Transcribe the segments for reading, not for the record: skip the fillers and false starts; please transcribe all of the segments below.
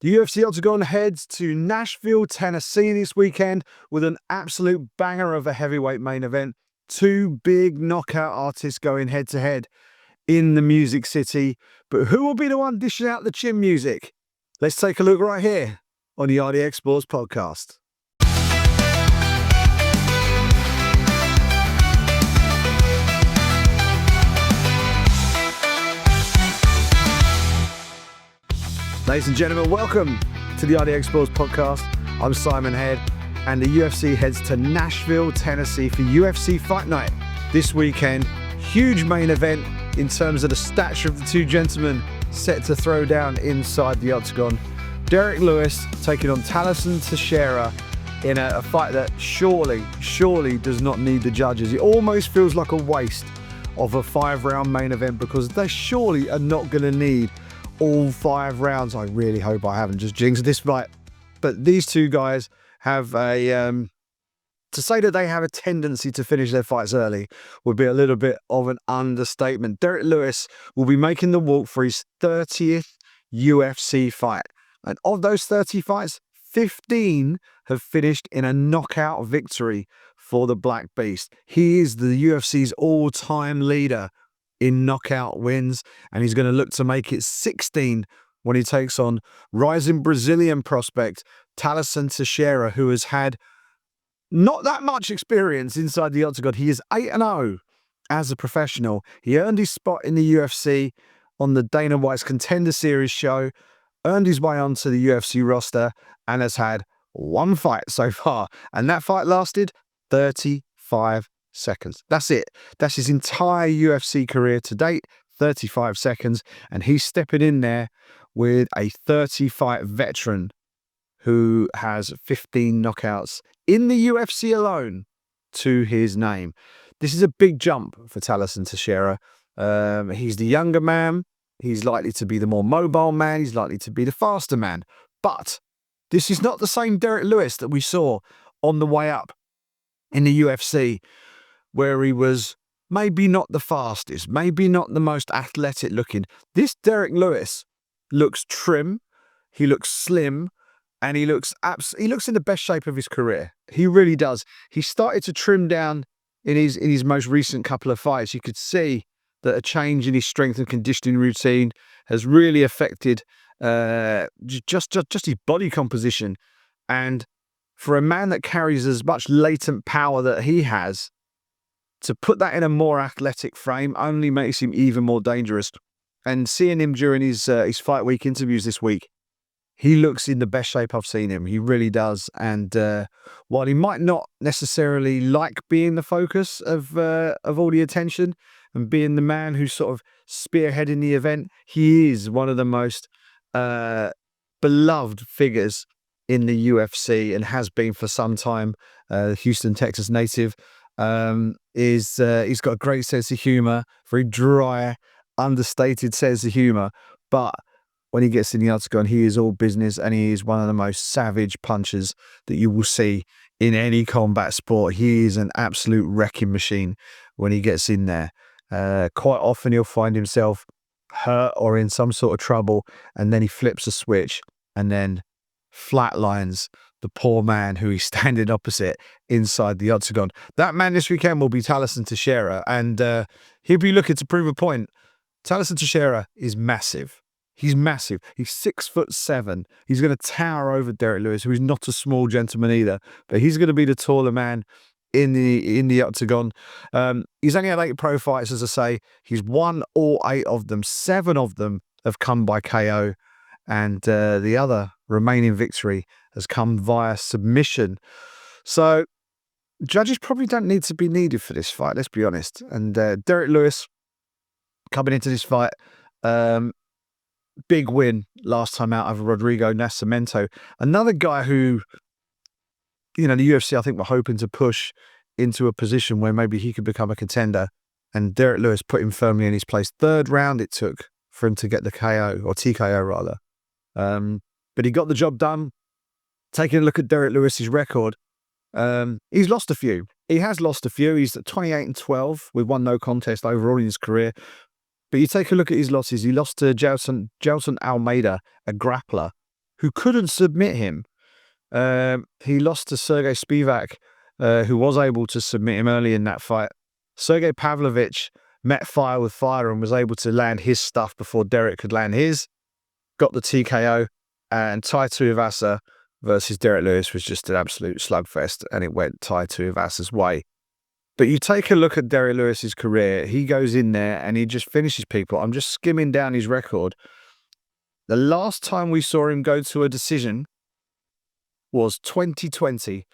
The UFC Octagon heads to Nashville, Tennessee this weekend with an absolute banger of a heavyweight main event. Two big knockout artists going head-to-head in the Music City. But who will be the one dishing out the chin music? Let's take a look right here on the RDX Sports Podcast. Ladies and gentlemen, welcome to the RDX Sports Podcast. I'm Simon Head, and the UFC heads to Nashville, Tennessee for UFC Fight Night this weekend. Huge main event in terms of the stature of the two gentlemen set to throw down inside the Octagon. Derrick Lewis taking on Tallison Teixeira in a fight that surely does not need the judges. It almost feels like a waste of a 5-round main event because they surely are not going to need all 5 rounds. I really hope I haven't just jinxed this fight. But these two guys have to say that they have a tendency to finish their fights early would be a little bit of an understatement. Derrick Lewis will be making the walk for his 30th UFC fight. And of those 30 fights, 15 have finished in a knockout victory for the Black Beast. He is the UFC's all-time leader in knockout wins, and he's going to look to make it 16 when he takes on rising Brazilian prospect Tallison Teixeira, who has had not that much experience inside the Octagon. He is 8-0 as a professional. He earned his spot in the UFC on the Dana White's Contender Series show, earned his way onto the UFC roster, and has had one fight so far, and that fight lasted 35 seconds. That's it. That's his entire UFC career to date, 35 seconds, and he's stepping in there with a 30-fight veteran who has 15 knockouts in the UFC alone to his name. This is a big jump for Tallison Teixeira. He's the younger man. He's likely to be the more mobile man. He's likely to be the faster man. But this is not the same Derrick Lewis that we saw on the way up in the UFC, where he was maybe not the fastest, maybe not the most athletic looking. This Derrick Lewis looks trim, he looks slim, and he looks in the best shape of his career. He really does. He started to trim down in his most recent couple of fights. You could see that a change in his strength and conditioning routine has really affected just his body composition. And for a man that carries as much latent power that he has, to put that in a more athletic frame only makes him even more dangerous. And seeing him during his fight week interviews this week, he looks in the best shape I've seen him. He really does. And while he might not necessarily like being the focus of all the attention and being the man who's sort of spearheading the event, he is one of the most beloved figures in the UFC and has been for some time. Houston, Texas native. He's got a great sense of humor, very dry, understated sense of humor. But when he gets in the Octagon, he is all business, and he is one of the most savage punchers that you will see in any combat sport. He is an absolute wrecking machine when he gets in there. Quite often he'll find himself hurt or in some sort of trouble, and then he flips a switch and then flatlines the poor man who he's standing opposite inside the Octagon. That man this weekend will be Tallison Teixeira, and he'll be looking to prove a point. Tallison Teixeira is massive. He's massive. He's 6'7". He's going to tower over Derrick Lewis, who is not a small gentleman either, but he's going to be the taller man in the Octagon. He's only had 8 pro fights, as I say. He's won all 8 of them. 7 of them have come by KO, and the other remaining victory has come via submission. So judges probably don't need to be needed for this fight, let's be honest. And Derrick Lewis coming into this fight, big win last time out over Rodrigo Nascimento. Another guy who, the UFC, I think, were hoping to push into a position where maybe he could become a contender. And Derrick Lewis put him firmly in his place. 3rd round it took for him to get the KO, or TKO rather. But he got the job done. Taking a look at Derrick Lewis's record, he's lost a few. He has lost a few. He's at 28-12 with 1 no contest overall in his career. But you take a look at his losses. He lost to Gelson Almeida, a grappler, who couldn't submit him. He lost to Sergey Spivak, who was able to submit him early in that fight. Sergey Pavlovich met fire with fire and was able to land his stuff before Derrick could land his. Got the TKO, and Tai Tuivasa versus Derrick Lewis was just an absolute slugfest, and it went Tai Tuivasa's way. But you take a look at Derrick Lewis's career, he goes in there and he just finishes people. I'm just skimming down his record. The last time we saw him go to a decision was 2020,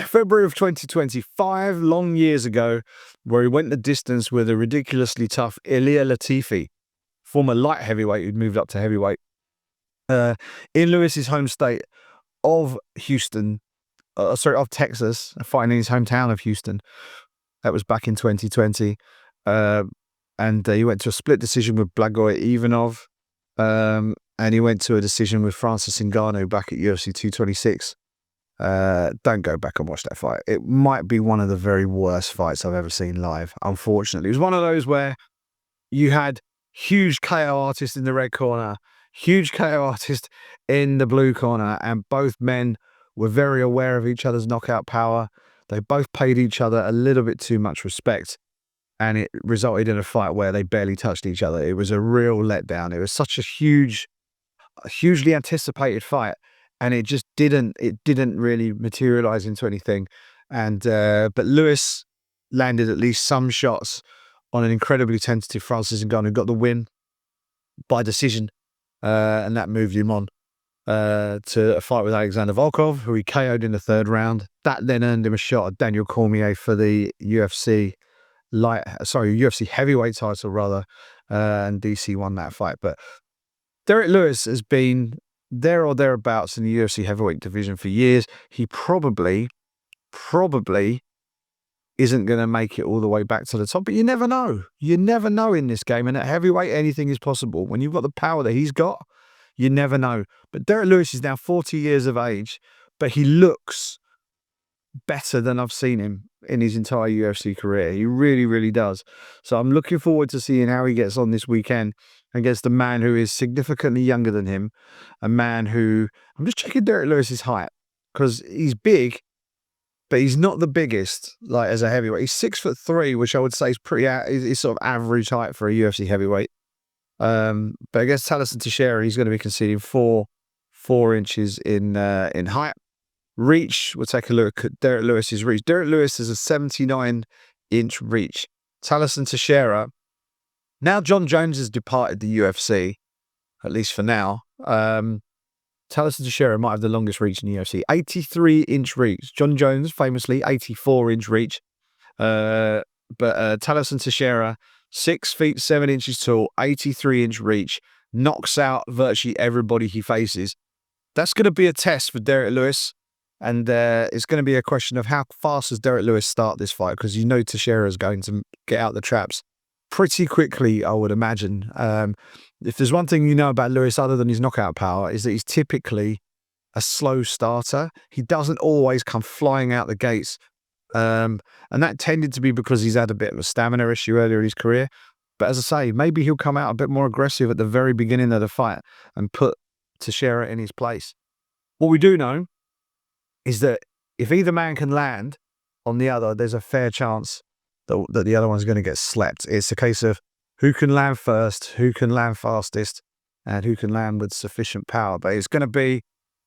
February of 2020, 5 long years ago, where he went the distance with a ridiculously tough Ilia Latifi, former light heavyweight who'd moved up to heavyweight, in Lewis's home state of Houston, of Texas, fighting in his hometown of Houston. That was back in 2020. And he went to a split decision with Blagoy Ivanov. And he went to a decision with Francis Ngannou back at UFC 226. Don't go back and watch that fight. It might be one of the very worst fights I've ever seen live, unfortunately. It was one of those where you had huge KO artist in the red corner, huge KO artist in the blue corner, and both men were very aware of each other's knockout power. They both paid each other a little bit too much respect, and it resulted in a fight where they barely touched each other. It was a real letdown. It was such a hugely anticipated fight, and it just didn't really materialize into anything. And but Lewis landed at least some shots on an incredibly tentative Francis Ngannou, who got the win by decision, and that moved him on to a fight with Alexander Volkov, who he KO'd in the 3rd round. That then earned him a shot at Daniel Cormier for the UFC heavyweight title rather, and DC won that fight. But Derrick Lewis has been there or thereabouts in the UFC heavyweight division for years. He probably isn't going to make it all the way back to the top, but you never know. You never know in this game, and at heavyweight, anything is possible. When you've got the power that he's got, you never know. But Derrick Lewis is now 40 years of age, but he looks better than I've seen him in his entire UFC career. He really, really does. So I'm looking forward to seeing how he gets on this weekend against a man who is significantly younger than him, a man who, I'm just checking Derrick Lewis's height, because he's big, but he's not the biggest, like as a heavyweight. He's 6'3", which I would say is is sort of average height for a UFC heavyweight. But against Tallison Teixeira, he's going to be conceding 4 inches in height. Reach, we'll take a look at Derrick Lewis's reach. Derrick Lewis has a 79-inch reach. Tallison Teixeira, now John Jones has departed the UFC, at least for now. Tallison Teixeira might have the longest reach in the UFC. 83-inch reach. John Jones, famously, 84-inch reach. But Tallison Teixeira, 6 feet 7 inches tall, 83-inch reach, knocks out virtually everybody he faces. That's going to be a test for Derrick Lewis, and it's going to be a question of how fast does Derrick Lewis start this fight, because you know Teixeira is going to get out the traps pretty quickly, I would imagine. If there's one thing you know about Lewis other than his knockout power, is that he's typically a slow starter. He doesn't always come flying out the gates. And that tended to be because he's had a bit of a stamina issue earlier in his career. But as I say, maybe he'll come out a bit more aggressive at the very beginning of the fight and put Teixeira in his place. What we do know is that if either man can land on the other, there's a fair chance that the other one's going to get slept. It's a case of who can land first, who can land fastest, and who can land with sufficient power. But it's going to be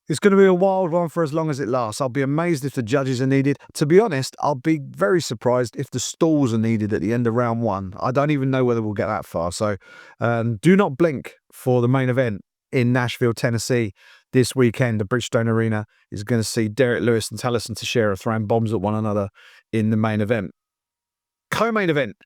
a wild one for as long as it lasts. I'll be amazed if the judges are needed. To be honest, I'll be very surprised if the stalls are needed at the end of round 1. I don't even know whether we'll get that far. So do not blink for the main event in Nashville, Tennessee this weekend. The Bridgestone Arena is going to see Derrick Lewis and Tallison Teixeira throwing bombs at one another in the main event. Co-main event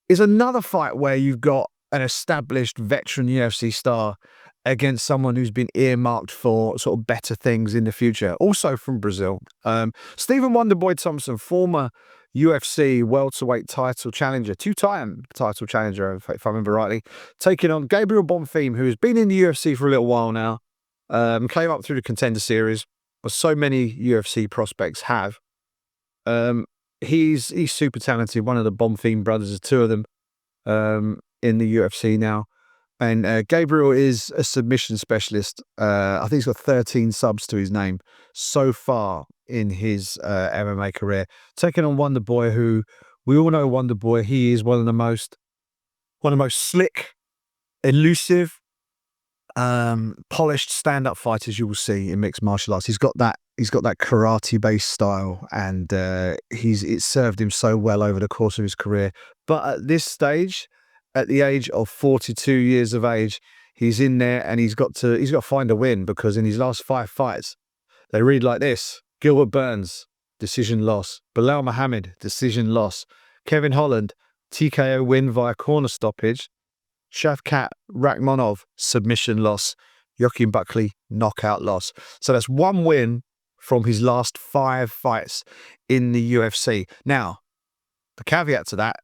is another fight where you've got an established veteran UFC star against someone who's been earmarked for sort of better things in the future, also from Brazil. Stephen Wonderboy Thompson, former UFC welterweight title challenger, 2-time title challenger, if I remember rightly, taking on Gabriel Bonfim, who has been in the UFC for a little while now, came up through the Contender Series, as so many UFC prospects have. He's super talented, one of the Bonfim brothers, there's 2 of them in the UFC now. And Gabriel is a submission specialist. I think he's got 13 subs to his name so far in his MMA career. Taking on Wonder Boy, who we all know Wonder Boy. He is one of the most slick, elusive, polished stand-up fighters you will see in mixed martial arts. He's got that karate-based style, and it served him so well over the course of his career. But at this stage, at the age of 42 years of age, he's in there and he's got to find a win, because in his last 5 fights, they read like this: Gilbert Burns, decision loss; Bilal Muhammad, decision loss; Kevin Holland, TKO win via corner stoppage; Shavkat Rakhmonov, submission loss; Joaquin Buckley, knockout loss. So that's 1 win from his last 5 fights in the UFC. Now, the caveat to that,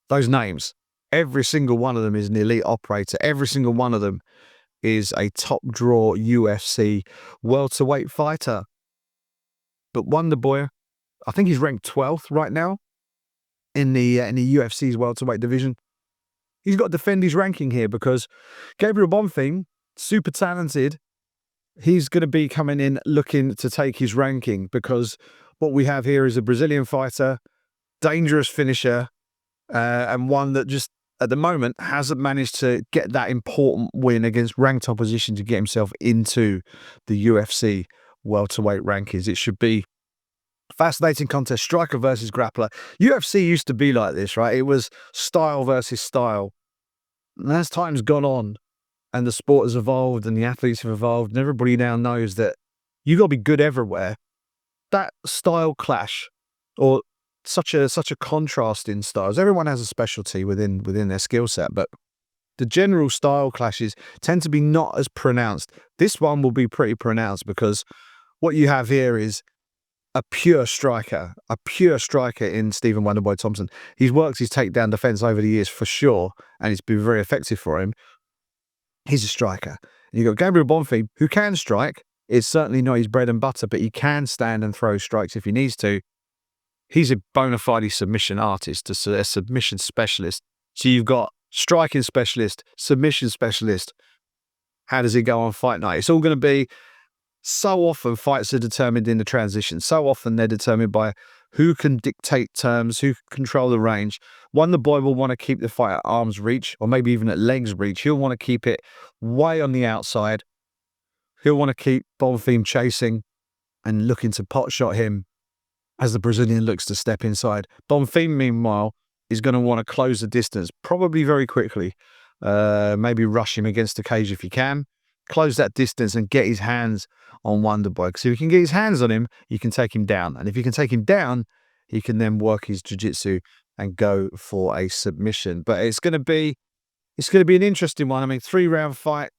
those names, every single one of them is an elite operator. Every single one of them is a top draw UFC welterweight fighter. But Wonder Boy, I think he's ranked 12th right now in the UFC's welterweight division. He's got to defend his ranking here, because Gabriel Bonfim, super talented, he's going to be coming in looking to take his ranking, because what we have here is a Brazilian fighter, dangerous finisher, and one that just at the moment hasn't managed to get that important win against ranked opposition to get himself into the UFC welterweight rankings. It should be fascinating contest, striker versus grappler. UFC used to be like this, right? It was style versus style. And as time's gone on and the sport has evolved and the athletes have evolved, and everybody now knows that you got to be good everywhere, that style clash, or such a contrast in styles. Everyone has a specialty within their skill set, but the general style clashes tend to be not as pronounced. This one will be pretty pronounced, because what you have here is a pure striker in Stephen Wonderboy Thompson. He's worked his takedown defense over the years for sure, and it's been very effective for him. He's a striker. And you've got Gabriel Bonfim, who can strike. It's certainly not his bread and butter, but he can stand and throw strikes if he needs to. He's a bona fide submission artist, a submission specialist. So you've got striking specialist, submission specialist. How does he go on Fight Night? It's all going to be, so often fights are determined in the transition. So often they're determined by who can dictate terms, who can control the range. Wonder Boy will want to keep the fight at arm's reach, or maybe even at legs reach. He'll want to keep it way on the outside. He'll want to keep Bonfim chasing and looking to pot shot him as the Brazilian looks to step inside. Bonfim, meanwhile, is going to want to close the distance, probably very quickly. Maybe rush him against the cage if he can. Close that distance and get his hands on Wonder Boy. Because if you can get his hands on him, you can take him down. And if you can take him down, he can then work his jiu-jitsu and go for a submission. But it's going to be an interesting one. I mean, 3-round fight.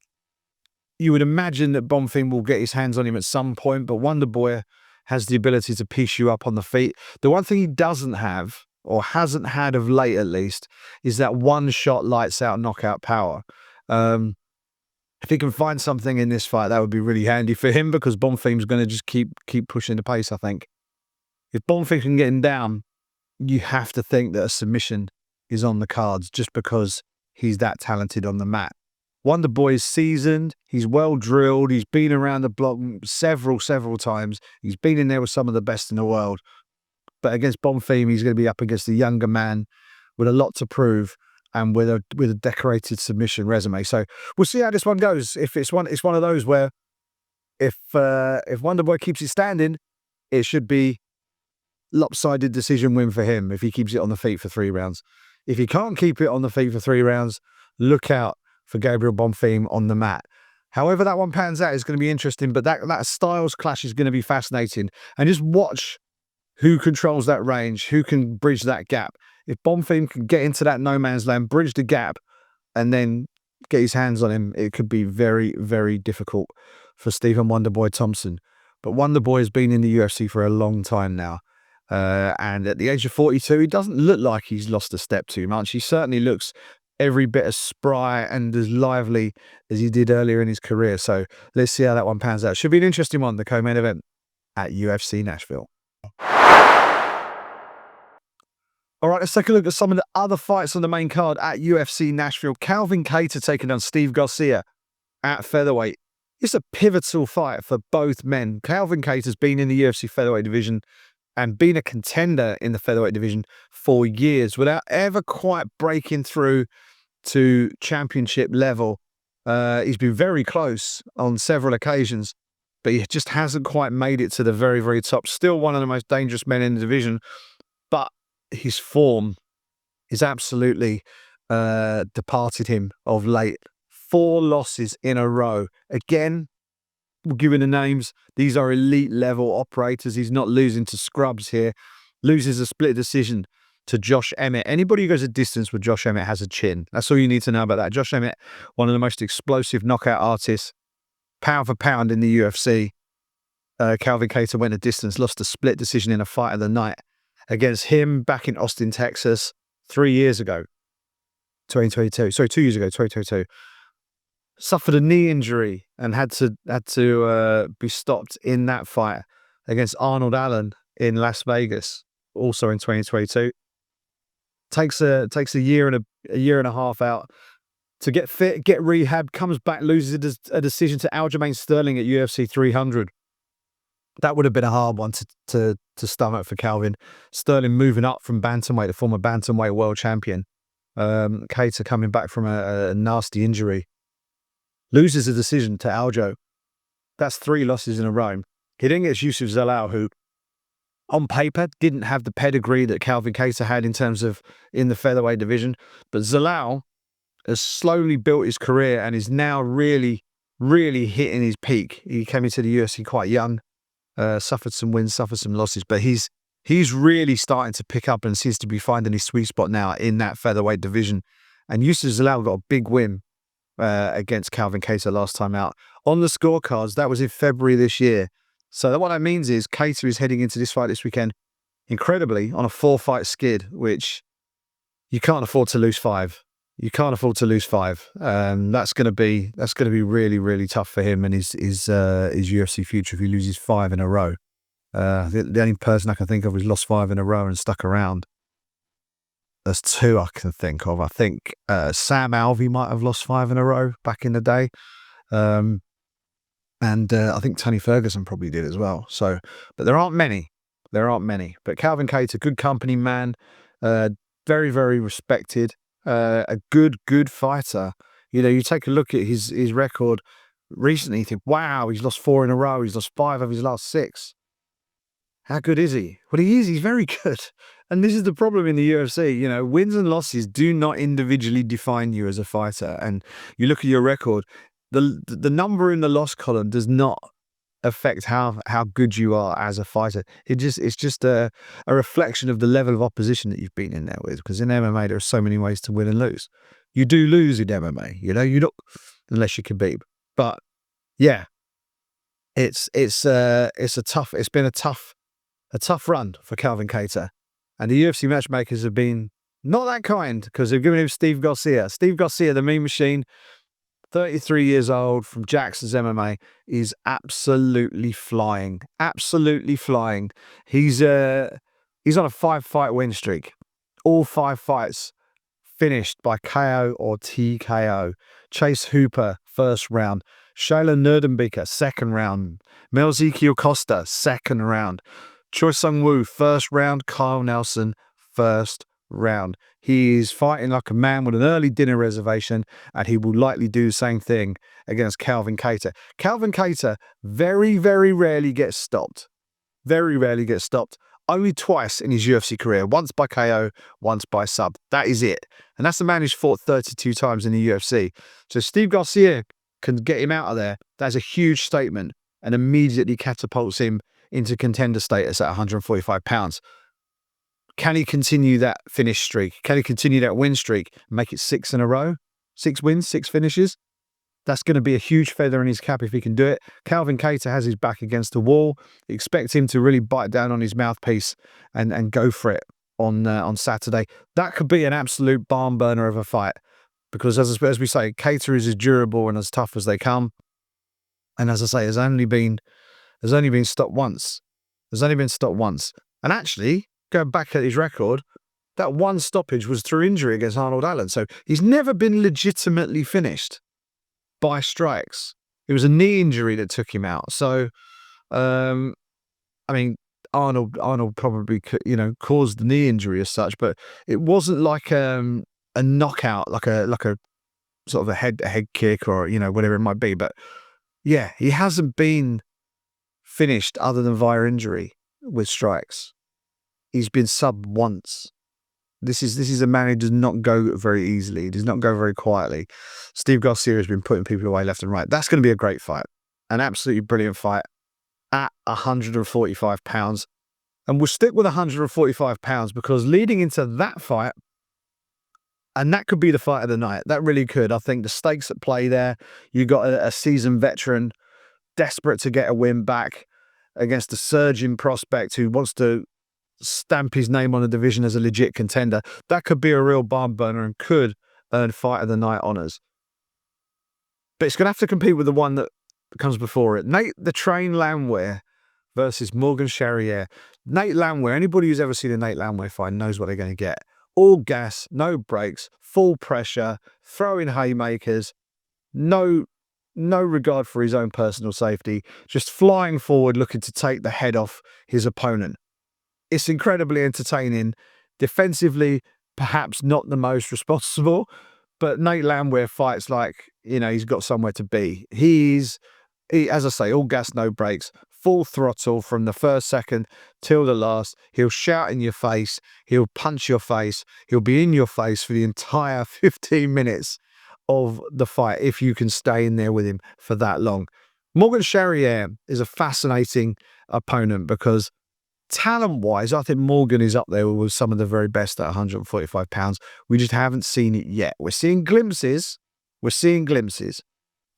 You would imagine that Bonfim will get his hands on him at some point, but Wonder Boy has the ability to piece you up on the feet. The one thing he doesn't have, or hasn't had of late at least, is that one-shot lights-out knockout power. If he can find something in this fight, that would be really handy for him, because Bonfim's going to just keep pushing the pace, I think. If Bonfim can get him down, you have to think that a submission is on the cards, just because he's that talented on the mat. Wonder Boy is seasoned, he's well drilled, he's been around the block several times. He's been in there with some of the best in the world. But against Bonfim, he's going to be up against a younger man with a lot to prove, and with a decorated submission resume. So we'll see how this one goes. If it's one of those where if Wonder Boy keeps it standing, it should be lopsided decision win for him if he keeps it on the feet for 3 rounds. If he can't keep it on the feet for 3 rounds, look out for Gabriel Bonfim on the mat. However that one pans out is going to be interesting, but that styles clash is going to be fascinating. And just watch who controls that range, who can bridge that gap. If Bonfim can get into that no man's land, bridge the gap, and then get his hands on him, it could be very, very difficult for Stephen Wonderboy Thompson. But Wonderboy has been in the UFC for a long time now. And at the age of 42, he doesn't look like he's lost a step too much. He certainly looks every bit as spry and as lively as he did earlier in his career. So let's see how that one pans out. Should be an interesting one, the co-main event at UFC Nashville. All right, let's take a look at some of the other fights on the main card at UFC Nashville. Calvin Kattar taking on Steve Garcia at featherweight. It's a pivotal fight for both men. Calvin Kattar's been in the UFC featherweight division and been a contender in the featherweight division for years without ever quite breaking through to championship level. He's been very close on several occasions, but he just hasn't quite made it to the very, very top. Still one of the most dangerous men in the division, but his form is absolutely departed him of late. 4 losses in a row. Again, given the names, these are elite level operators. He's not losing to scrubs here. Loses a split decision to Josh Emmett. Anybody who goes a distance with Josh Emmett has a chin. That's all you need to know about that. Josh Emmett, one of the most explosive knockout artists, pound for pound in the UFC. Calvin Kattar went a distance, lost a split decision in a fight of the night against him back in Austin, Texas, 3 years ago, 2022. Sorry, 2 years ago, 2022. Suffered a knee injury and had to be stopped in that fight against Arnold Allen in Las Vegas, also in 2022. Takes a year and a half out to get fit, get rehab, comes back, loses a decision to Aljamain Sterling at UFC 300. That would have been a hard one to stomach for Calvin. Sterling moving up from bantamweight, the former bantamweight world champion. Kattar coming back from a nasty injury. Loses a decision to Aljo. That's 3 losses in a row. He then gets Yusuf Zalal, who on paper didn't have the pedigree that Calvin Kattar had in terms of in the featherweight division. But Zalal has slowly built his career and is now really, really hitting his peak. He came into the UFC quite young, suffered some wins, suffered some losses, but he's really starting to pick up and seems to be finding his sweet spot now in that featherweight division. And Yusuf Zalal got a big win against Calvin Kattar last time out. On the scorecards, that was in February this year. So what that means is Kattar is heading into this fight this weekend, incredibly, on a 4-fight skid, which you can't afford to lose 5. You can't afford to lose 5. That's going to be really, really tough for him and his UFC future if he loses 5 in a row. The only person I can think of who's lost 5 in a row and stuck around. There's 2 I can think of. I think Sam Alvey might have lost 5 in a row back in the day. And I think Tony Ferguson probably did as well. So, but there aren't many. But Calvin Kattar, good company man, very, very respected, a good fighter. You know, you take a look at his record recently, you think, wow, he's lost 4 in a row. He's lost 5 of his last 6. How good is he? Well, he is. He's very good. And this is the problem in the UFC. You know, wins and losses do not individually define you as a fighter. And you look at your record, the number in the loss column does not affect how good you are as a fighter. It's just a reflection of the level of opposition that you've been in there with. Because in MMA, there are so many ways to win and lose. You do lose in MMA, you know, you don't, unless you can beat. But yeah, it's been a tough run for Calvin Kattar. And the UFC matchmakers have been not that kind because they've given him Steve Garcia. Steve Garcia, the Mean Machine, 33 years old, from Jackson's MMA, is absolutely flying. Absolutely flying. He's on a 5-fight win streak. All 5 fights finished by KO or TKO. Chase Hooper, first round. Shayla Nerdenbeker, second round. Melzikiel Costa, second round. Choi Sung-woo, first round. Kyle Nelson, first round. He is fighting like a man with an early dinner reservation, and he will likely do the same thing against Calvin Kattar. Calvin Kattar very, very rarely gets stopped. Very rarely gets stopped. Only twice in his UFC career. Once by KO, once by sub. That is it. And that's the man who's fought 32 times in the UFC. So Steve Garcia can get him out of there. That's a huge statement and immediately catapults him into contender status at 145 pounds. Can he continue that finish streak? Can he continue that win streak? Make it 6 in a row? 6 wins, 6 finishes? That's going to be a huge feather in his cap if he can do it. Calvin Kattar has his back against the wall. Expect him to really bite down on his mouthpiece and go for it on Saturday. That could be an absolute barn burner of a fight because, as we say, Kattar is as durable and as tough as they come. And as I say, has only been stopped once. And actually, going back at his record, that one stoppage was through injury against Arnold Allen. So he's never been legitimately finished by strikes. It was a knee injury that took him out. So, I mean, Arnold probably, caused the knee injury as such, but it wasn't like a knockout, like a sort of a head kick or, whatever it might be. But yeah, he hasn't been finished other than via injury with strikes. He's been subbed once. This is a man who does not go very easily. He does not go very quietly. Steve Garcia has been putting people away left and right. That's going to be a great fight. An absolutely brilliant fight at 145 pounds. And we'll stick with 145 pounds because leading into that fight, and that could be the fight of the night. That really could. I think the stakes at play there. You got a seasoned veteran desperate to get a win back against a surging prospect who wants to stamp his name on the division as a legit contender. That could be a real barn burner and could earn fight of the night honors. But it's going to have to compete with the one that comes before it. Nate the Train Landwehr versus Morgan Charrier. Nate Landwehr, anybody who's ever seen a Nate Landwehr fight knows what they're going to get. All gas, no brakes, full pressure, throwing haymakers, no regard for his own personal safety, just flying forward looking to take the head off his opponent. It's incredibly entertaining. Defensively, perhaps not the most responsible, but Nate Landwehr fights like, he's got somewhere to be. He, as I say, all gas, no brakes, full throttle from the first second till the last. He'll shout in your face. He'll punch your face. He'll be in your face for the entire 15 minutes of the fight if you can stay in there with him for that long. Morgan Charrier is a fascinating opponent because talent-wise, I think Morgan is up there with some of the very best at 145 pounds. We just haven't seen it yet. We're seeing glimpses.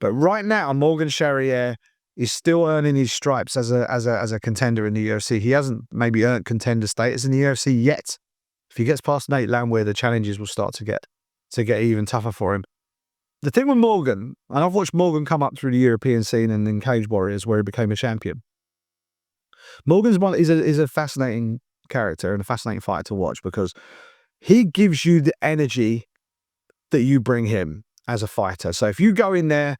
But right now, Morgan Charrier is still earning his stripes as a contender in the UFC. He hasn't maybe earned contender status in the UFC yet. If he gets past Nate Landwehr, the challenges will start to get even tougher for him. The thing with Morgan, and I've watched Morgan come up through the European scene and in Cage Warriors where he became a champion. Morgan's is a fascinating character and a fascinating fighter to watch because he gives you the energy that you bring him as a fighter. So if you go in there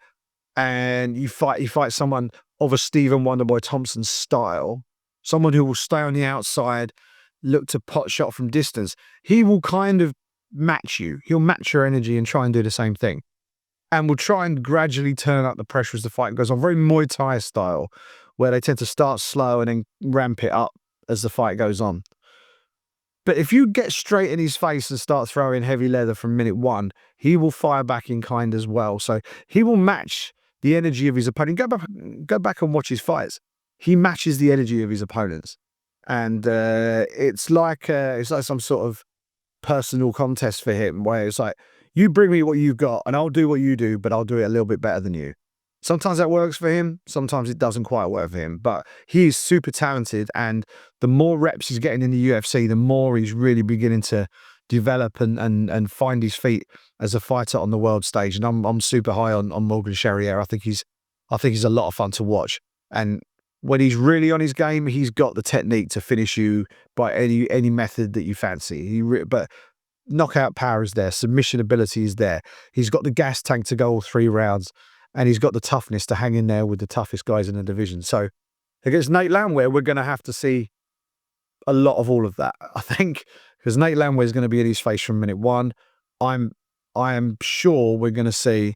and you fight someone of a Stephen Wonderboy Thompson style, someone who will stay on the outside, look to pot shot from distance, he will kind of match you. He'll match your energy and try and do the same thing. And will try and gradually turn up the pressure as the fight goes on. Very Muay Thai style, where they tend to start slow and then ramp it up as the fight goes on. But if you get straight in his face and start throwing heavy leather from minute one, he will fire back in kind as well. So he will match the energy of his opponent. Go back and watch his fights. He matches the energy of his opponents. And it's like some sort of personal contest for him, where it's like, you bring me what you've got and I'll do what you do, but I'll do it a little bit better than you. Sometimes that works for him. Sometimes it doesn't quite work for him, but he is super talented. And the more reps he's getting in the UFC, the more he's really beginning to develop and find his feet as a fighter on the world stage. And I'm super high on Morgan Charrier. I think he's a lot of fun to watch. And when he's really on his game, he's got the technique to finish you by any method that you fancy. But knockout power is there. Submission ability is there. He's got the gas tank to go all 3 rounds. And he's got the toughness to hang in there with the toughest guys in the division. So against Nate Landwehr, we're going to have to see a lot of all of that, I think, because Nate Landwehr is going to be in his face from minute one. I am sure we're going to see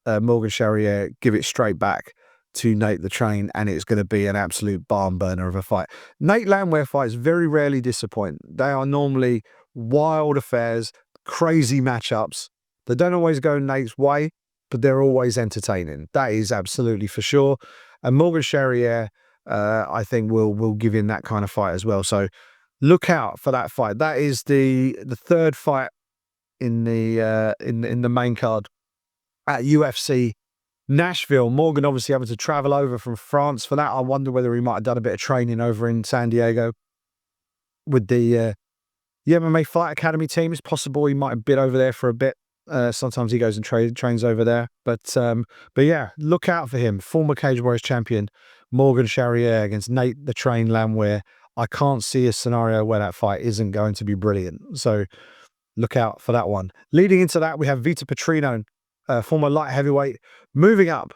Morgan Charrier give it straight back to Nate the Train, and it's going to be an absolute barn burner of a fight. Nate Landwehr fights very rarely disappoint. They are normally wild affairs, crazy matchups. They don't always go Nate's way, but they're always entertaining. That is absolutely for sure. And Morgan Charrier, I think, will give him that kind of fight as well. So look out for that fight. That is the third fight in the main card at UFC Nashville. Morgan obviously having to travel over from France for that. I wonder whether he might have done a bit of training over in San Diego with the MMA Fight Academy team. It's possible he might have been over there for a bit. Sometimes he goes and trains over there. But yeah, look out for him. Former Cage Warriors champion Morgan Charrier against Nate the Train Landwehr I can't see a scenario where that fight isn't going to be brilliant. So look out for that one. Leading into that, we have Vita Petrino, former light heavyweight, moving up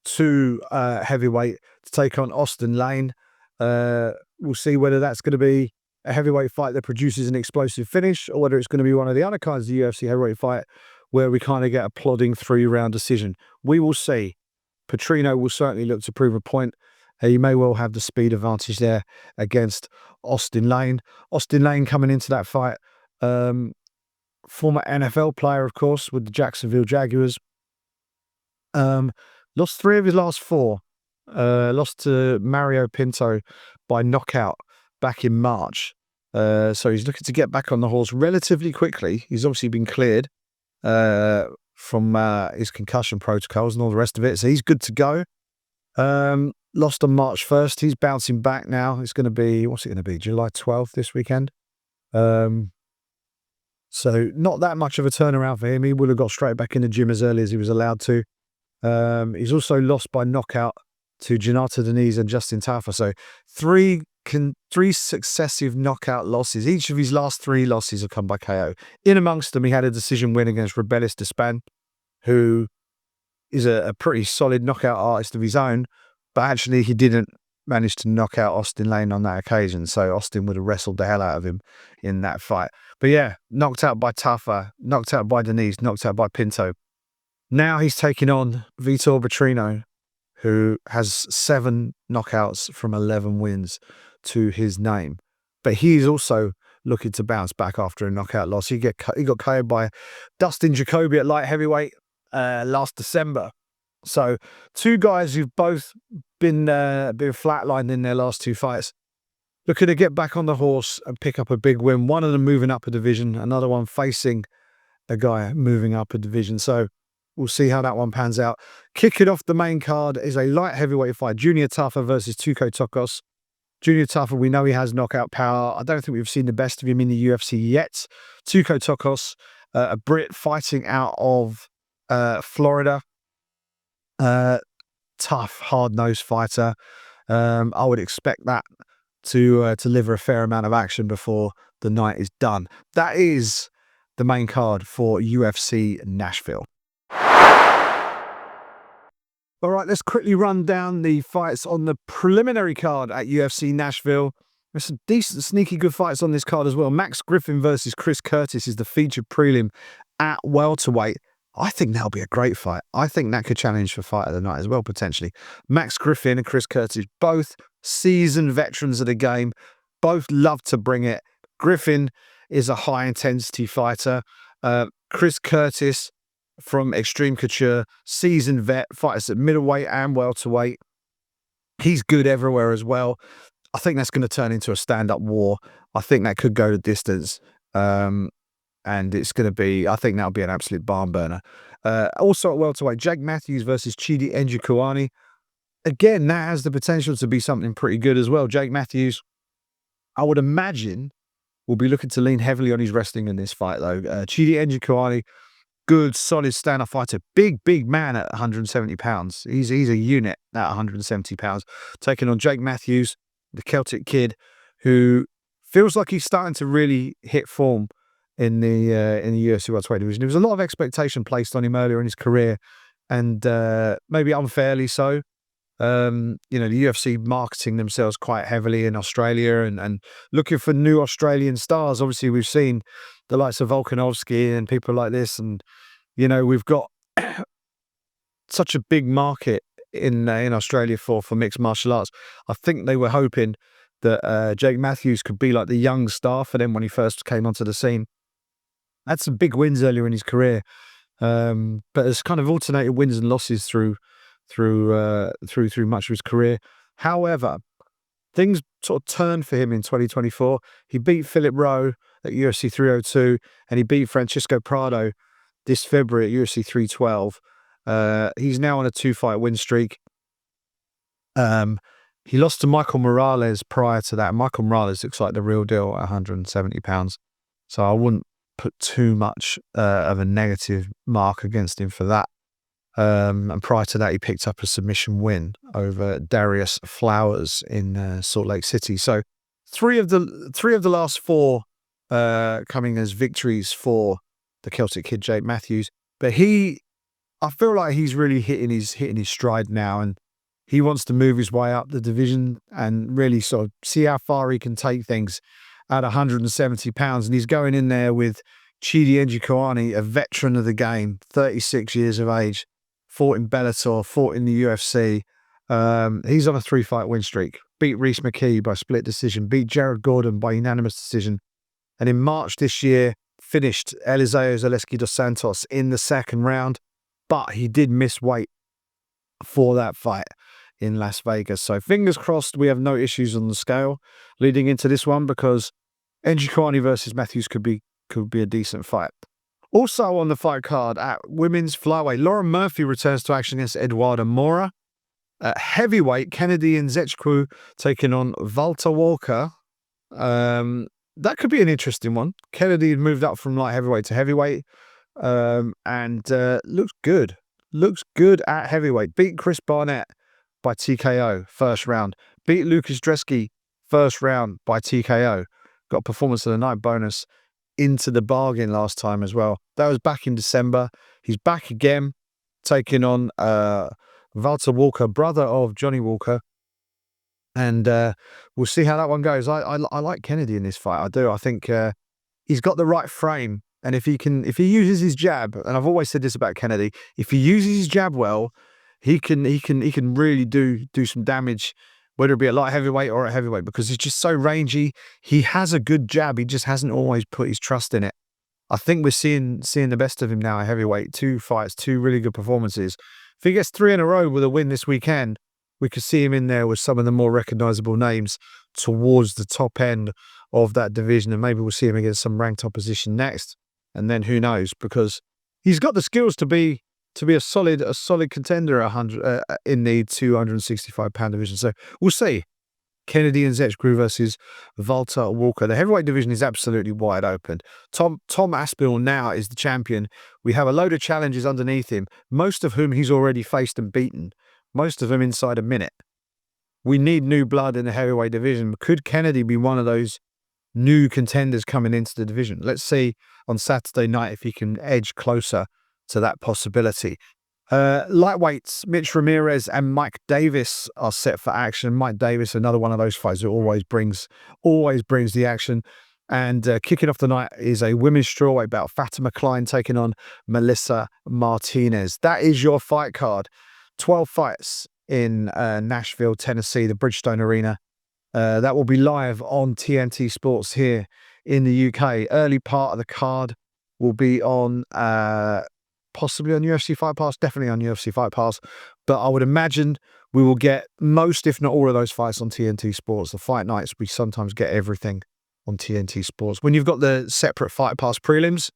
to heavyweight to take on Austin Lane. We'll see whether that's going to be a heavyweight fight that produces an explosive finish, or whether it's going to be one of the other kinds of UFC heavyweight fight where we kind of get a plodding 3-round decision. We will see. Petrino will certainly look to prove a point. He may well have the speed advantage there against Austin Lane. Austin Lane coming into that fight, former NFL player, of course, with the Jacksonville Jaguars. Lost 3 of his last 4. Lost to Mario Pinto by knockout back in March. So he's looking to get back on the horse relatively quickly. He's obviously been cleared from his concussion protocols and all the rest of it. So he's good to go. Lost on March 1st. He's bouncing back now. It's going to be, what's it going to be? July 12th this weekend. So not that much of a turnaround for him. He would have got straight back in the gym as early as he was allowed to. He's also lost by knockout to Janata Deniz and Justin Tafa. So three successive knockout losses. Each of his last 3 losses have come by KO. In amongst them, he had a decision win against Rebellis Despan, who is a pretty solid knockout artist of his own, but actually he didn't manage to knock out Austin Lane on that occasion. So Austin would have wrestled the hell out of him in that fight. But yeah, knocked out by Tafa, knocked out by Deniz, knocked out by Pinto. Now he's taking on Vitor Petrino, who has 7 knockouts from 11 wins to his name. But he's also looking to bounce back after a knockout loss. He got KO'd by Dustin Jacoby at light heavyweight last December. So 2 guys who've both been flatlined in their last 2 fights, looking to get back on the horse and pick up a big win. One of them moving up a division, another one facing a guy moving up a division. So we'll see how that one pans out. Kicking off the main card is a light heavyweight fight. Junior Tafa versus Tuco Tokos. Junior Tafa, we know he has knockout power. I don't think we've seen the best of him in the UFC yet. Tuco Tokos, a Brit fighting out of Florida. Tough, hard-nosed fighter. I would expect that to deliver a fair amount of action before the night is done. That is the main card for UFC Nashville. All right, let's quickly run down the fights on the preliminary card at UFC Nashville. There's some decent, sneaky good fights on this card as well. Max Griffin versus Chris Curtis is the featured prelim at welterweight. I think that'll be a great fight. I think that could challenge for fight of the night as well, potentially. Max Griffin and Chris Curtis, both seasoned veterans of the game, both love to bring it. Griffin is a high-intensity fighter. Chris Curtis, from Extreme Couture, seasoned vet, fights at middleweight and welterweight. He's good everywhere as well. I think that's going to turn into a stand-up war. I think that could go the distance. And it's going to be, I think that'll be an absolute barn burner. Also at welterweight, Jake Matthews versus Chidi Njokuani. Again, that has the potential to be something pretty good as well. Jake Matthews, I would imagine, will be looking to lean heavily on his wrestling in this fight, though. Chidi Njokuani, good, solid stand-up fighter. Big man at 170 pounds. He's a unit at 170 pounds. Taking on Jake Matthews, the Celtic kid, who feels like he's starting to really hit form in the UFC welterweight division. There was a lot of expectation placed on him earlier in his career, and maybe unfairly so. The UFC marketing themselves quite heavily in Australia and looking for new Australian stars. Obviously, we've seen the likes of Volkanovski and people like this, and we've got such a big market in Australia for mixed martial arts. I think they were hoping that Jake Matthews could be like the young star for them when he first came onto the scene. Had some big wins earlier in his career, but it's kind of alternated wins and losses through much of his career. However, things sort of turned for him in 2024. He beat Philip Rowe at UFC 302, and he beat Francisco Prado this February at UFC 312. He's now on a 2-fight win streak. He lost to Michael Morales prior to that. Michael Morales looks like the real deal at 170 pounds. So I wouldn't put too much of a negative mark against him for that. And prior to that, he picked up a submission win over Darius Flowers in Salt Lake City. So Three of the last four coming as victories for the Celtic Kid, Jake Matthews. But I feel like he's really hitting his stride now, and he wants to move his way up the division and really sort of see how far he can take things at 170 pounds. And he's going in there with Chidi Njokuani, a veteran of the game, 36 years of age, fought in Bellator, fought in the UFC. He's on a 3-fight win streak. Beat Reece McKee by split decision, beat Jared Gordon by unanimous decision. And in March this year, finished Eliseo Zaleski dos Santos in the second round. But he did miss weight for that fight in Las Vegas. So fingers crossed we have no issues on the scale leading into this one, because Njokuani versus Matthews could be a decent fight. Also on the fight card at women's flyweight, Lauren Murphy returns to action against Eduarda Mora. At heavyweight, Kennedy Nzechukwu taking on Walter Walker. That could be an interesting one. Kennedy had moved up from light heavyweight to heavyweight, and looks good. Looks good at heavyweight. Beat Chris Barnett by TKO first round. Beat Lucas Dresky first round by TKO. Got performance of the night bonus into the bargain last time as well. That was back in December. He's back again, taking on Walter Walker, brother of Johnny Walker. And we'll see how that one goes. I like Kennedy in this fight. I do. I think he's got the right frame. And if he uses his jab, and I've always said this about Kennedy, if he uses his jab well, he can really do some damage, whether it be at light heavyweight or at heavyweight, because he's just so rangy. He has a good jab. He just hasn't always put his trust in it. I think we're seeing the best of him now at heavyweight. 2 fights, 2 really good performances. If he gets 3 in a row with a win this weekend, we could see him in there with some of the more recognisable names towards the top end of that division, and maybe we'll see him against some ranked opposition next. And then who knows? Because he's got the skills to be a solid contender at 100 in the 265-pound division. So we'll see. Kennedy Nzechukwu versus Walter Walker. The heavyweight division is absolutely wide open. Tom Aspinall now is the champion. We have a load of challenges underneath him, most of whom he's already faced and beaten. Most of them inside a minute. We need new blood in the heavyweight division. Could Kennedy be one of those new contenders coming into the division? Let's see on Saturday night if he can edge closer to that possibility. Lightweights, Mitch Ramirez and Mike Davis are set for action. Mike Davis, another one of those fights that always brings the action. And kicking off the night is a women's strawweight bout. Fatima Klein taking on Melissa Martinez. That is your fight card. 12 fights in Nashville, Tennessee, the Bridgestone Arena. That will be live on TNT Sports here in the UK. Early part of the card will be on possibly on UFC Fight Pass, definitely on UFC Fight Pass. But I would imagine we will get most, if not all, of those fights on TNT Sports. The fight nights, we sometimes get everything on TNT Sports. When you've got the separate Fight Pass prelims,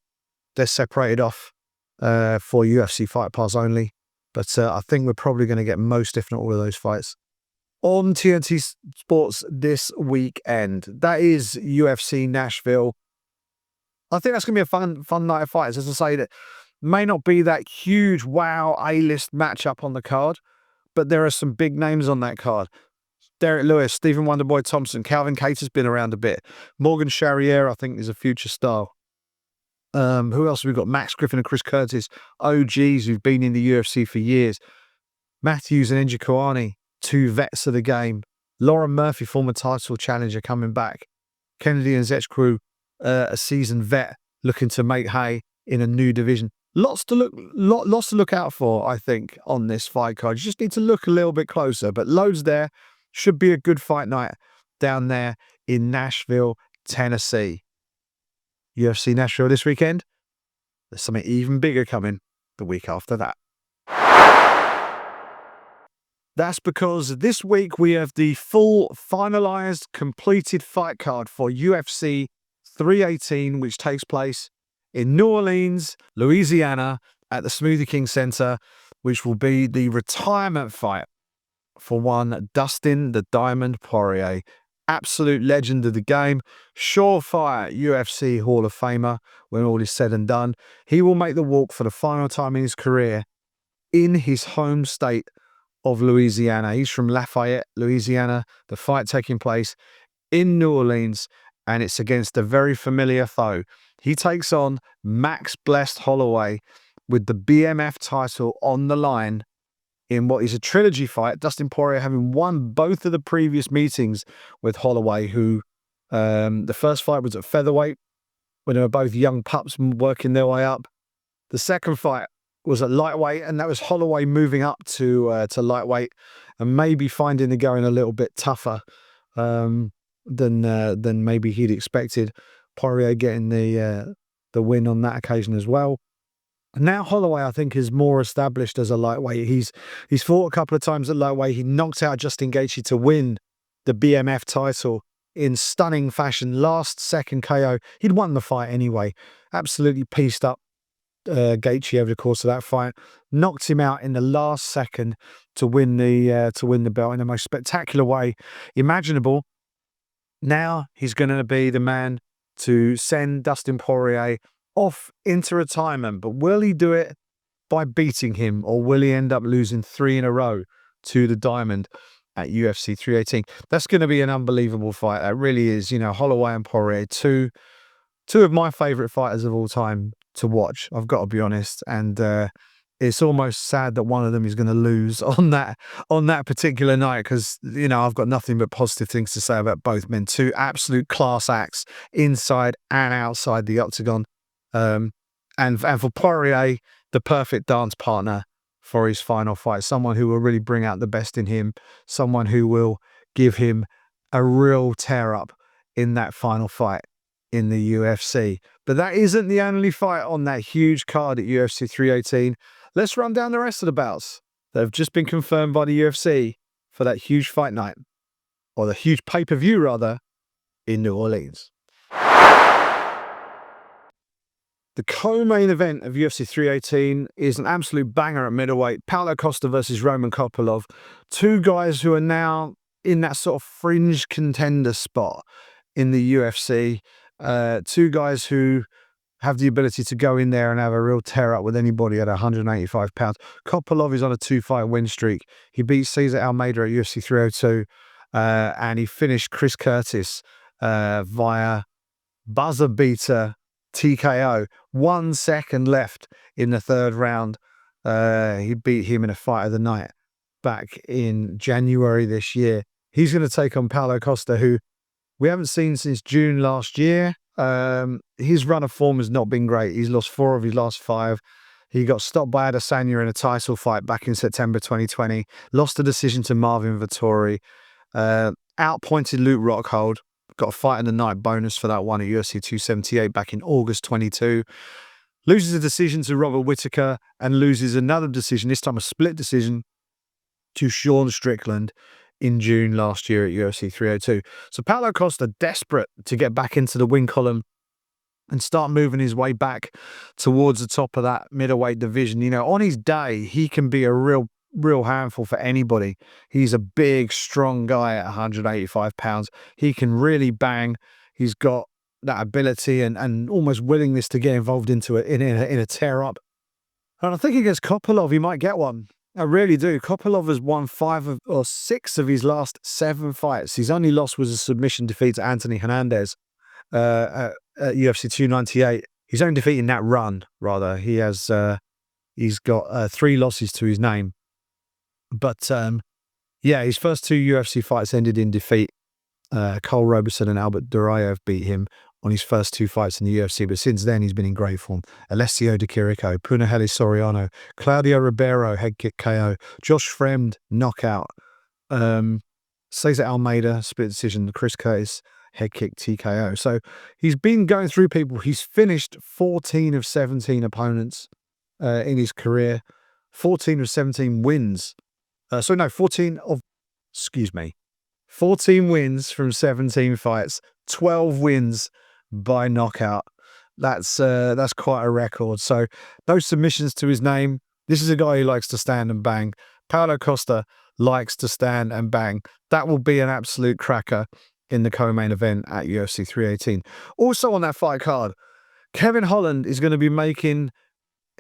they're separated off for UFC Fight Pass only. But I think we're probably going to get most, if not all, of those fights on TNT Sports this weekend. That is UFC Nashville. I think that's going to be a fun night of fights. As I say, that may not be that huge wow A-list matchup on the card, but there are some big names on that card. Derrick Lewis, Stephen Wonderboy Thompson, Calvin Kattar's been around a bit. Morgan Charrier, I think, is a future star. Who else have we got? Max Griffin and Chris Curtis, OGs who've been in the UFC for years. Matthews and Njokuani, 2 vets of the game. Lauren Murphy, former title challenger, coming back. Kennedy Nzechukwu, a seasoned vet looking to make hay in a new division. Lots to look out for, I think, on this fight card. You just need to look a little bit closer, but loads there. Should be a good fight night down there in Nashville, Tennessee. UFC Nashville this weekend. There's something even bigger coming the week after that. That's because this week we have the full, finalised, completed fight card for UFC 318, which takes place in New Orleans, Louisiana, at the Smoothie King Center, which will be the retirement fight for one Dustin the Diamond Poirier. Absolute legend of the game, surefire UFC Hall of Famer when all is said and done. He will make the walk for the final time in his career in his home state of Louisiana. He's from Lafayette, Louisiana. The fight taking place in New Orleans, and it's against a very familiar foe. He takes on Max Holloway with the BMF title on the line in what is a trilogy fight. Dustin Poirier having won both of the previous meetings with Holloway, who the first fight was at featherweight when they were both young pups working their way up. The second fight was at lightweight, and that was Holloway moving up to lightweight and maybe finding the going a little bit tougher than maybe he'd expected. Poirier getting the win on that occasion as well. And now Holloway, I think, is more established as a lightweight. He's fought a couple of times at lightweight. He knocked out Justin Gaethje to win the BMF title in stunning fashion. Last second KO. He'd won the fight anyway. Absolutely pieced up Gaethje over the course of that fight. Knocked him out in the last second to win the belt in the most spectacular way imaginable. Now he's going to be the man to send Dustin Poirier off into retirement. But will he do it by beating him, or will he end up losing 3 in a row to the Diamond at UFC 318? That's going to be an unbelievable fight. That really is. You know, Holloway and Poirier, two of my favorite fighters of all time to watch, I've got to be honest. And it's almost sad that one of them is going to lose on that particular night, because, you know, I've got nothing but positive things to say about both men. Two absolute class acts inside and outside the Octagon. And for Poirier, the perfect dance partner for his final fight. Someone who will really bring out the best in him. Someone who will give him a real tear up in that final fight in the UFC. But that isn't the only fight on that huge card at UFC 318. Let's run down the rest of the bouts that have just been confirmed by the UFC for that huge fight night, or the huge pay-per-view rather, in New Orleans. The co-main event of UFC 318 is an absolute banger at middleweight. Paulo Costa versus Roman Kopylov. Two guys who are now in that sort of fringe contender spot in the UFC. Two guys who have the ability to go in there and have a real tear up with anybody at 185 pounds. Kopylov is on a 2-fight win streak. He beat Cesar Almeida at UFC 302, and he finished Chris Curtis via buzzer beater TKO. 1 second left in the third round. He beat him in a fight of the night back in January this year. He's going to take on Paulo Costa, who we haven't seen since June last year. His run of form has not been great. He's lost 4 of his last 5. He got stopped by Adesanya in a title fight back in September 2020. Lost a decision to Marvin Vettori. Outpointed Luke Rockhold. Got a fight in the night bonus for that one at UFC 278 back in August 22. Loses a decision to Robert Whittaker and loses another decision, this time a split decision, to Sean Strickland in June last year at UFC 302. So Paulo Costa, desperate to get back into the win column and start moving his way back towards the top of that middleweight division. You know, on his day, he can be a real handful for anybody. He's a big, strong guy at 185 pounds. He can really bang. He's got that ability and almost willingness to get involved into it in a tear up. And I think against Kopylov, he might get one. I really do. Kopylov has won 5 or 6 of his last 7 fights. His only loss was a submission defeat to Anthony Hernandez at UFC 298. His own defeat in that run, rather. He's got 3 losses to his name. But yeah, his first 2 UFC fights ended in defeat. Cole Roberson and Albert Duraev beat him on his first 2 fights in the UFC, but since then he's been in great form. Alessio Di Chirico, Punahele Soriano, Claudio Ribeiro, head kick KO, Josh Fremd, knockout, Cesar Almeida, split decision, Chris Curtis, head kick TKO. So he's been going through people. He's finished 14 of 17 opponents in his career, 14 of 17 wins. 14 wins from 17 fights, 12 wins by knockout. That's quite a record. So those submissions to his name. This is a guy who likes to stand and bang. Paulo Costa likes to stand and bang. That will be an absolute cracker in the co-main event at UFC 318. Also on that fight card, Kevin Holland is going to be making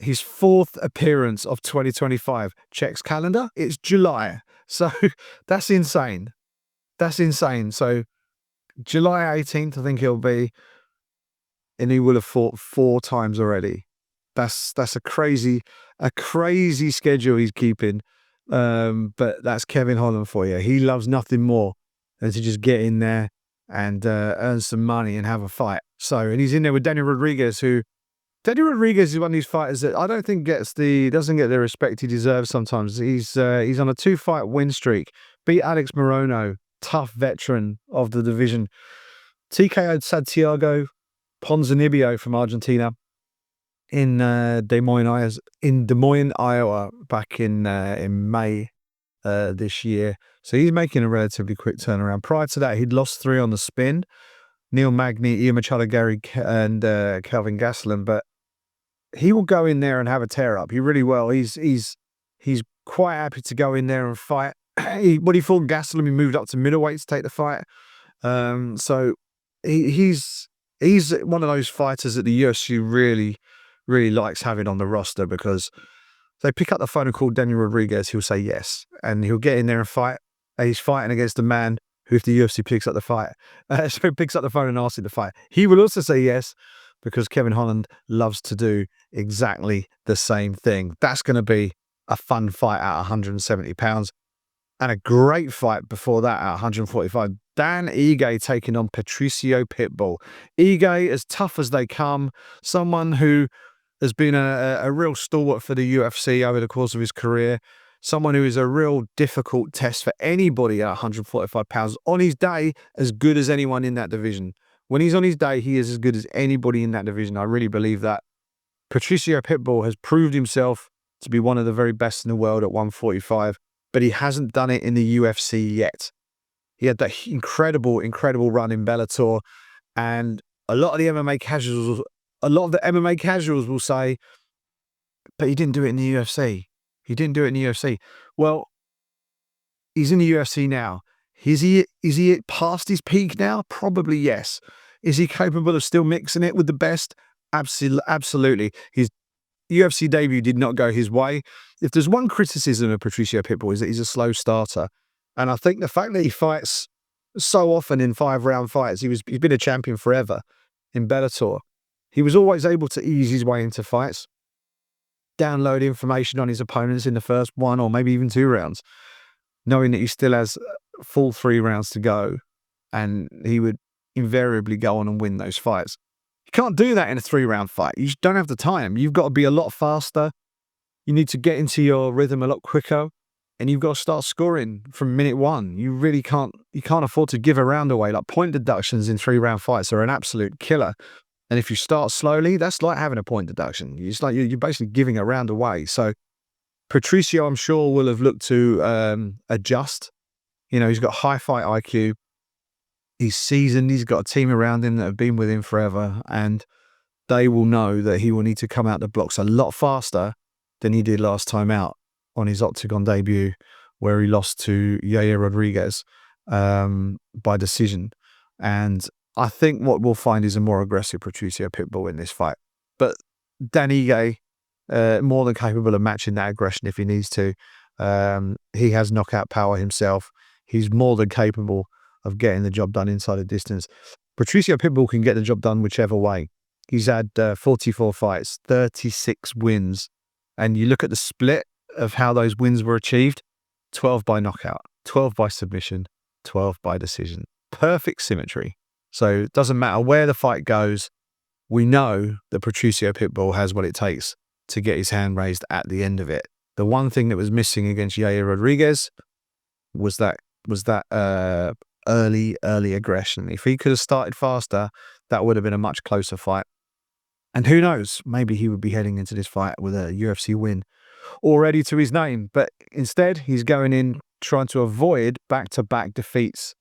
his 4th appearance of 2025. Checks calendar, it's July. So that's insane. That's insane. So July 18th, I think he'll be, and he will have fought 4 times already. That's a crazy schedule he's keeping. But that's Kevin Holland for you. He loves nothing more than to just get in there and earn some money and have a fight. So, and he's in there with Daniel Rodriguez, who Daniel Rodriguez is one of these fighters that I don't think doesn't get the respect he deserves sometimes. He's on a 2-fight win streak. Beat Alex Morono, tough veteran of the division. TKO'd Santiago Ponzinibbio from Argentina in Des Moines, Iowa, back in May this year. So he's making a relatively quick turnaround. Prior to that, he'd lost 3 on the spin. Neil Magny, Ian Machado, Gary, and Kelvin Gastelum. But he will go in there and have a tear up. He really will. He's quite happy to go in there and fight. When he fought Gastelum, he moved up to middleweight to take the fight. So he's one of those fighters that the UFC really, really likes having on the roster, because they pick up the phone and call Daniel Rodriguez, he'll say yes, and he'll get in there and fight. He's fighting against a man who, if the UFC picks up the fight, so he picks up the phone and asks him to fight, he will also say yes, because Kevin Holland loves to do exactly the same thing. That's going to be a fun fight at 170 pounds. And a great fight before that at 145. Dan Ige taking on Patricio Pitbull. Ige, as tough as they come, someone who has been a real stalwart for the UFC over the course of his career, someone who is a real difficult test for anybody at 145 pounds. On his day, as good as anyone in that division. When he's on his day, he is as good as anybody in that division. I really believe that. Patricio Pitbull has proved himself to be one of the very best in the world at 145. But he hasn't done it in the UFC yet. He had that incredible run in Bellator, and a lot of the MMA casuals will say, but he didn't do it in the UFC. He didn't do it in the UFC. Well, he's in the UFC now. Is he past his peak now? Probably yes. Is he capable of still mixing it with the best? Absolutely. His UFC debut did not go his way. If there's one criticism of Patricio Pitbull, is that he's a slow starter. And I think the fact that he fights so often in 5-round fights, he's been a champion forever in Bellator. He was always able to ease his way into fights, download information on his opponents in the first 1 or maybe even 2 rounds, knowing that he still has full 3 rounds to go, and he would invariably go on and win those fights. You can't do that in a 3-round fight. You just don't have the time. You've got to be a lot faster. You need to get into your rhythm a lot quicker, and you've got to start scoring from minute 1. You really can't afford to give a round away. Like, point deductions in 3-round fights are an absolute killer. And if you start slowly, that's like having a point deduction. It's like you're basically giving a round away. So Patricio, I'm sure, will have looked to adjust. You know, he's got high fight IQ. He's seasoned. He's got a team around him that have been with him forever, and they will know that he will need to come out the blocks a lot faster than he did last time out on his Octagon debut, where he lost to Yair Rodriguez by decision. And I think what we'll find is a more aggressive Patricio Pitbull in this fight. But Dan Ige, more than capable of matching that aggression if he needs to. He has knockout power himself. He's more than capable of getting the job done inside a distance. Patricio Pitbull can get the job done whichever way. He's had 44 fights, 36 wins. And you look at the split of how those wins were achieved: 12 by knockout, 12 by submission, 12 by decision. Perfect symmetry. So it doesn't matter where the fight goes. We know that Patricio Pitbull has what it takes to get his hand raised at the end of it. The one thing that was missing against Yair Rodriguez was that early aggression. If he could have started faster, that would have been a much closer fight. And who knows, maybe he would be heading into this fight with a UFC win already to his name. But instead, he's going in trying to avoid back-to-back defeats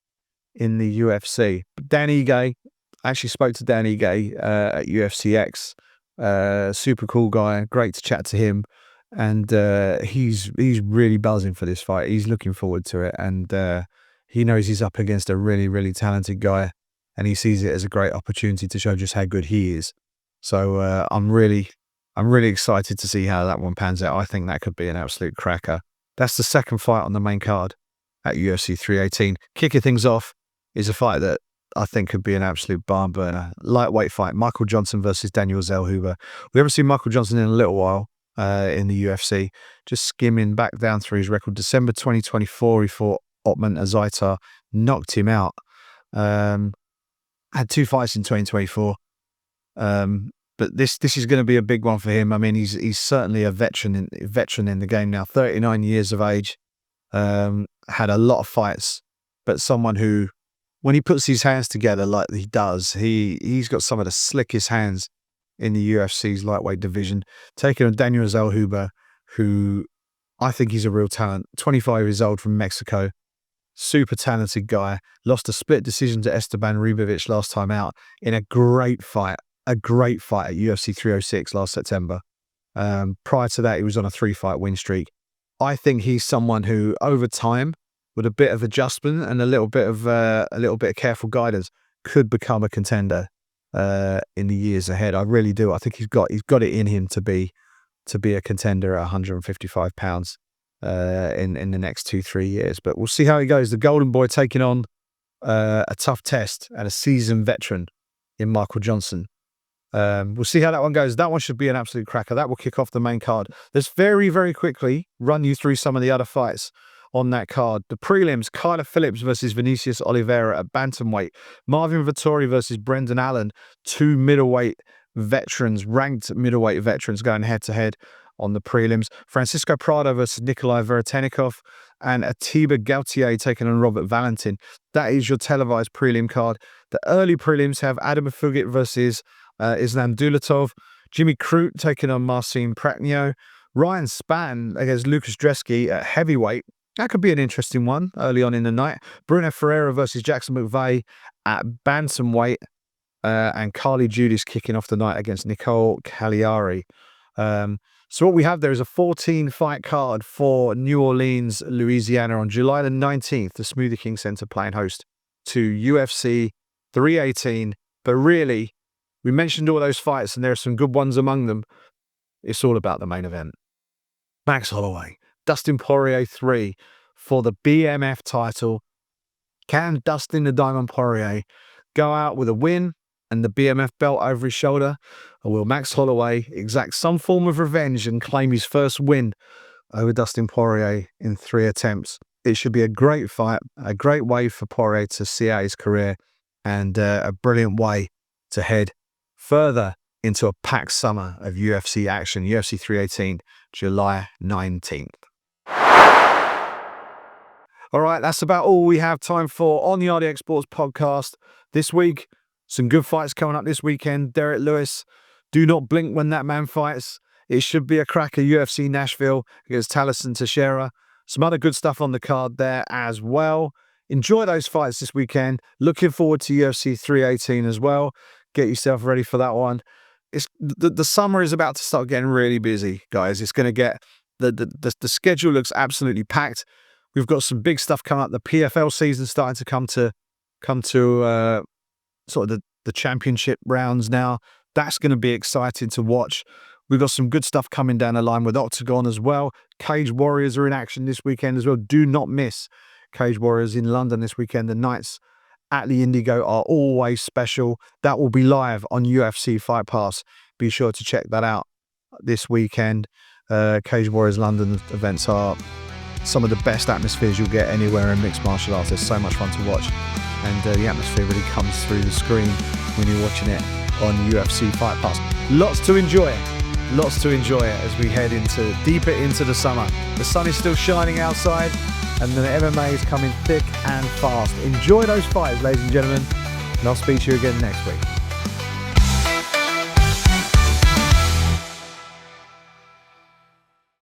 in the UFC. Dan Ige, I actually spoke to Dan Ige at UFC X. Super cool guy, great to chat to him. And he's really buzzing for this fight. He's looking forward to it. And he knows he's up against a really, really talented guy. And he sees it as a great opportunity to show just how good he is. So I'm really excited to see how that one pans out. I think that could be an absolute cracker. That's the second fight on the main card at UFC 318. Kicking things off is a fight that I think could be an absolute barn burner. Lightweight fight, Michael Johnson versus Daniel Zellhuber. We haven't seen Michael Johnson in a little while in the UFC. Just skimming back down through his record. December 2024, he fought Otman Azaitar, knocked him out. Had 2 fights in 2024. But this is going to be a big one for him. I mean, he's certainly a veteran in the game now. 39 years of age, had a lot of fights, but someone who, when he puts his hands together like he does, he's got some of the slickest hands in the UFC's lightweight division. Taking on Daniel Zellhuber, who I think he's a real talent. 25 years old from Mexico. Super talented guy. Lost a split decision to Esteban Ribovic last time out in a great fight. A great fight at UFC 306 last September. Prior to that, he was on a 3-fight win streak. I think he's someone who, over time, with a bit of adjustment and a little bit of careful guidance, could become a contender in the years ahead. I really do. I think he's got it in him to be a contender at 155 pounds in the next 2-3 years. But we'll see how he goes. The Golden Boy taking on a tough test and a seasoned veteran in Michael Johnson. We'll see how that one goes. That one should be an absolute cracker. That will kick off the main card. Let's very, very quickly run you through some of the other fights on that card. The prelims, Kyler Phillips versus Vinicius Oliveira at bantamweight. Marvin Vettori versus Brendan Allen. 2 middleweight veterans, ranked middleweight veterans going head-to-head on the prelims. Francisco Prado versus Nikolai Veretennikov. And Atiba Gautier taking on Robert Valentin. That is your televised prelim card. The early prelims have Adam Fugit versus Islam Dulatov, Jimmy Crute taking on Marcin Prachnio, Ryan Spann against Lucas Dresky at heavyweight. That could be an interesting one early on in the night. Bruno Ferreira versus Jackson McVeigh at bantamweight, and Carly Judas kicking off the night against Nicole Cagliari. So what we have there is a 14-fight card for New Orleans, Louisiana on July the 19th, the Smoothie King Center playing host to UFC 318. But really, we mentioned all those fights, and there are some good ones among them. It's all about the main event. Max Holloway, Dustin Poirier 3 for the BMF title. Can Dustin the Diamond Poirier go out with a win and the BMF belt over his shoulder? Or will Max Holloway exact some form of revenge and claim his first win over Dustin Poirier in 3 attempts? It should be a great fight, a great way for Poirier to see out his career, and a brilliant way to head further into a packed summer of UFC action. UFC 318, July 19th. All right, that's about all we have time for on the RDX Sports podcast this week. Some good fights coming up this weekend. Derrick Lewis, do not blink when that man fights. It should be a cracker. UFC Nashville against Tallison Teixeira. Some other good stuff on the card there as well. Enjoy those fights this weekend. Looking forward to UFC 318 as well. Get yourself ready for that one. It's the summer is about to start getting really busy, guys. It's going to get the schedule looks absolutely packed. We've got some big stuff coming up. The PFL season starting to come to sort of the championship rounds now. That's going to be exciting to watch. We've got some good stuff coming down the line with Octagon as well. Cage Warriors are in action this weekend as well. Do not miss Cage Warriors in London this weekend. The nights at the Indigo are always special. That will be live on UFC Fight Pass. Be sure to check that out this weekend. Cage Warriors London events are some of the best atmospheres you'll get anywhere in mixed martial arts. It's so much fun to watch, and the atmosphere really comes through the screen when you're watching it on UFC Fight Pass. Lots to enjoy as we head deeper into the summer. The sun is still shining outside, and the MMA is coming thick and fast. Enjoy those fights, ladies and gentlemen, and I'll speak to you again next week.